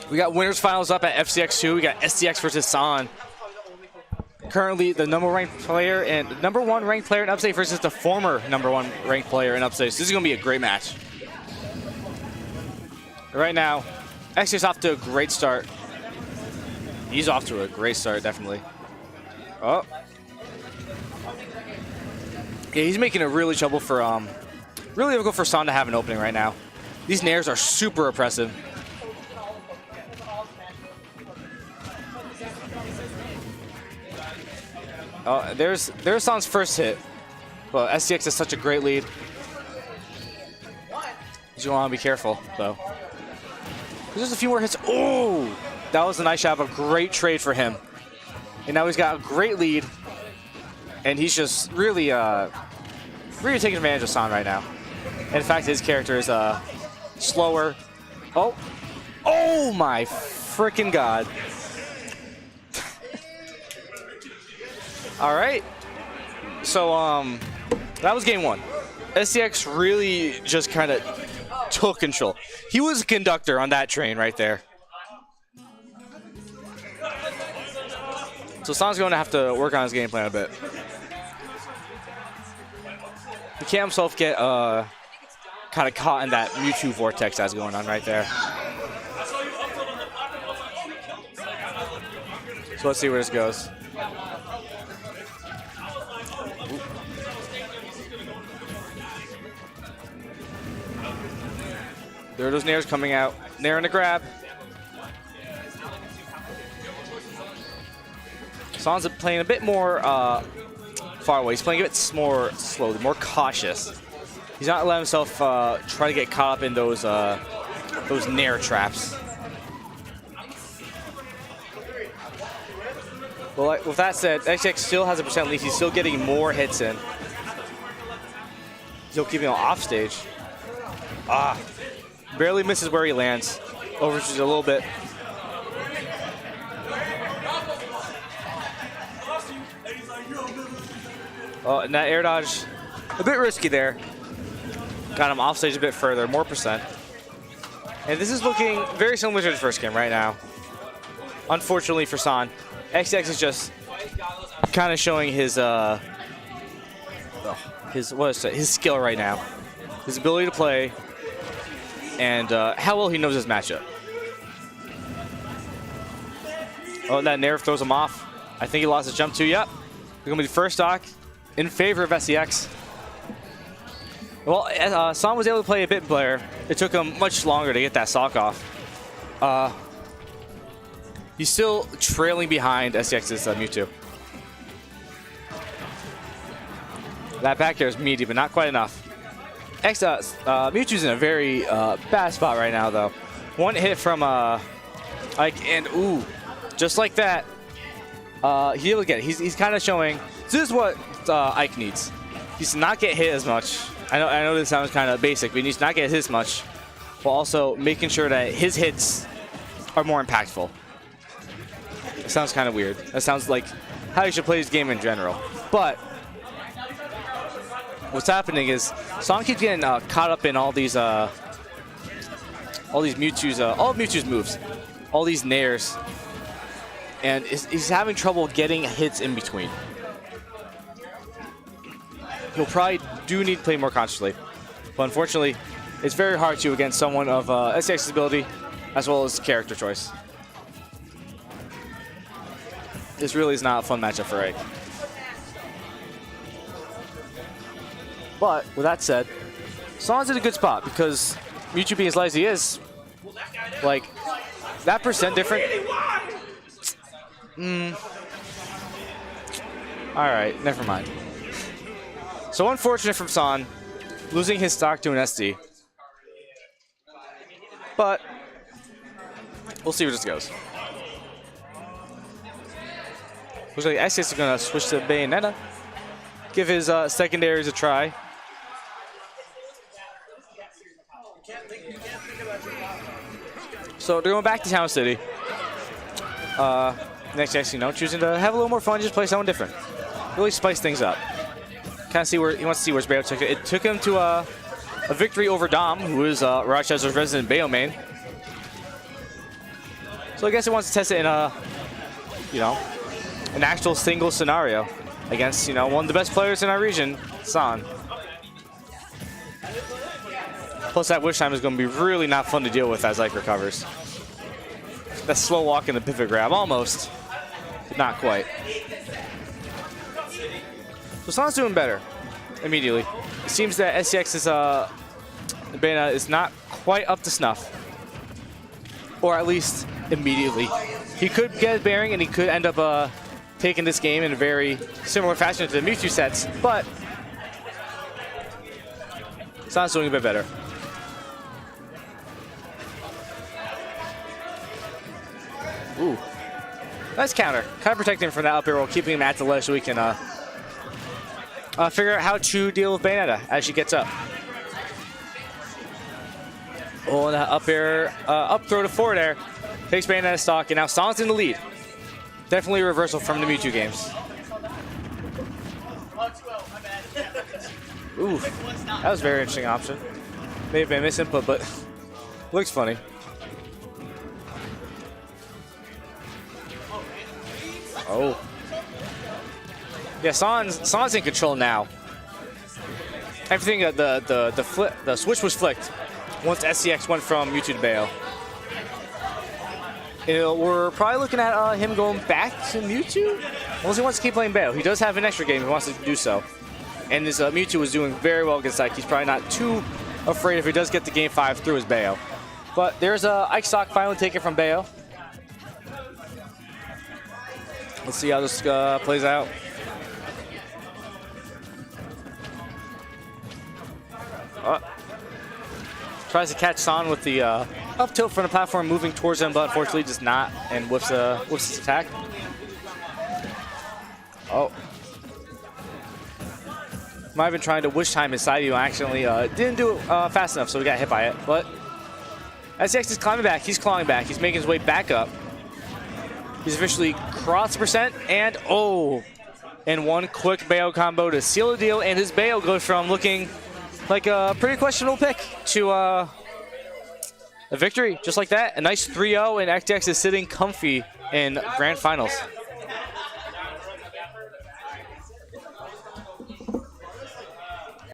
We got winners finals up at FCX 2. We got SDX versus San. Currently the number one ranked player and number one ranked player in Upstate versus the former number one ranked player in Upstate. So this is going to be a great match. Right now, SDX off to a great start. He's off to a great start, definitely. Oh. Yeah, he's making it really trouble for really difficult for San to have an opening right now. These nairs are super oppressive. Oh, there's San's first hit, but SDX has such a great lead. You want to be careful though. There's just a few more hits. Oh, that was a nice shot, a great trade for him. And now he's got a great lead, and he's just really really taking advantage of San right now. And in fact, his character is slower. Oh my freaking god. All right. So that was game one. SDX really just kind of took control. He was a conductor on that train right there. So San's going to have to work on his game plan a bit. He can't himself get kind of caught in that Mewtwo vortex that's going on right there. So let's see where this goes. There are those nairs coming out. Nair and a grab. San's playing a bit more far away. He's playing a bit more slowly, more cautious. He's not letting himself try to get caught up in those nair traps. Well, with that said, SDX still has a percent lead. He's still getting more hits in. Still keeping him off stage. Barely misses where he lands. Overshoots a little bit. Oh, and that air dodge, a bit risky there. Got him off stage a bit further, more percent. And this is looking very similar to the first game right now. Unfortunately for San, SDX is just kind of showing his skill right now, his ability to play, and how well he knows his matchup. Oh, and that nair throws him off. I think he lost his jump too. Yep. It's gonna be the first stock in favor of SDX. Well, San was able to play a bit better. It took him much longer to get that stock off. He's still trailing behind SDX's Mewtwo. That back air is meaty, but not quite enough. Mewtwo's in a very bad spot right now, though. One hit from Ike, and ooh, just like that, he's able to get it. He's kind of showing this is what Ike needs. He needs to not get hit as much. I know this sounds kind of basic, but he needs to not get hit as much, while also making sure that his hits are more impactful. It sounds kind of weird. That sounds like how you should play this game in general. But what's happening is San keeps getting caught up in all these Mewtwo's all of Mewtwo's moves, all these nairs, and he's having trouble getting hits in between. He'll probably do need to play more consciously, but unfortunately, it's very hard to against someone of SDX's ability as well as character choice. This really is not a fun matchup for Ike. But with that said, San's in a good spot because Mewtwo being as light as he is, like that percent different. All right, never mind. So unfortunate from San, losing his stock to an SD. But we'll see where this goes. Looks like SDX is going to switch to Bayonetta, give his secondaries a try. So they're going back to Town City. Next, you know, choosing to have a little more fun, just play someone different. Really spice things up. Kind of see where he wants to see where Bayo took it. It took him to a victory over Dom, who is Rochester's resident Bayo main. So I guess he wants to test it in a, you know, an actual single scenario against, you know, one of the best players in our region, San. Plus that wish time is going to be really not fun to deal with as Ike recovers. That slow walk and the pivot grab, almost, but not quite. So San's doing better immediately. It seems that SDX's Bayonetta is not quite up to snuff. Or at least immediately. He could get his bearing and he could end up taking this game in a very similar fashion to the Mewtwo sets, but San's doing a bit better. Ooh. Nice counter. Kind of protecting him from that up air while keeping him at the ledge so we can figure out how to deal with Bayonetta as she gets up. Oh, and that up air, up throw to forward air. Takes Bayonetta stock, and now San's in the lead. Definitely a reversal from the Mewtwo games. Ooh, that was a very interesting option. May have been misinput, but looks funny. Oh. Yeah, San's in control now. Everything, the switch was flicked once SCX went from Mewtwo to Bayo. We're probably looking at him going back to Mewtwo, unless he wants to keep playing Bayo. He does have an extra game, he wants to do so. And this Mewtwo was doing very well against Ike. He's probably not too afraid if he does get the game 5 through his Bayo. But there's Ike stock finally taken from Bayo. Let's see how this plays out. Tries to catch San with the up tilt from the platform, moving towards him, but unfortunately does not, and whiffs his attack. Oh. Might have been trying to wish time his side view, accidentally didn't do it fast enough, so we got hit by it. But SDX is climbing back, he's clawing back, he's making his way back up. He's officially crossed the percent, and oh! And one quick Bayo combo to seal the deal, and his Bayo goes from looking like a pretty questionable pick to a victory, just like that. A nice 3-0, and FCX is sitting comfy in grand finals.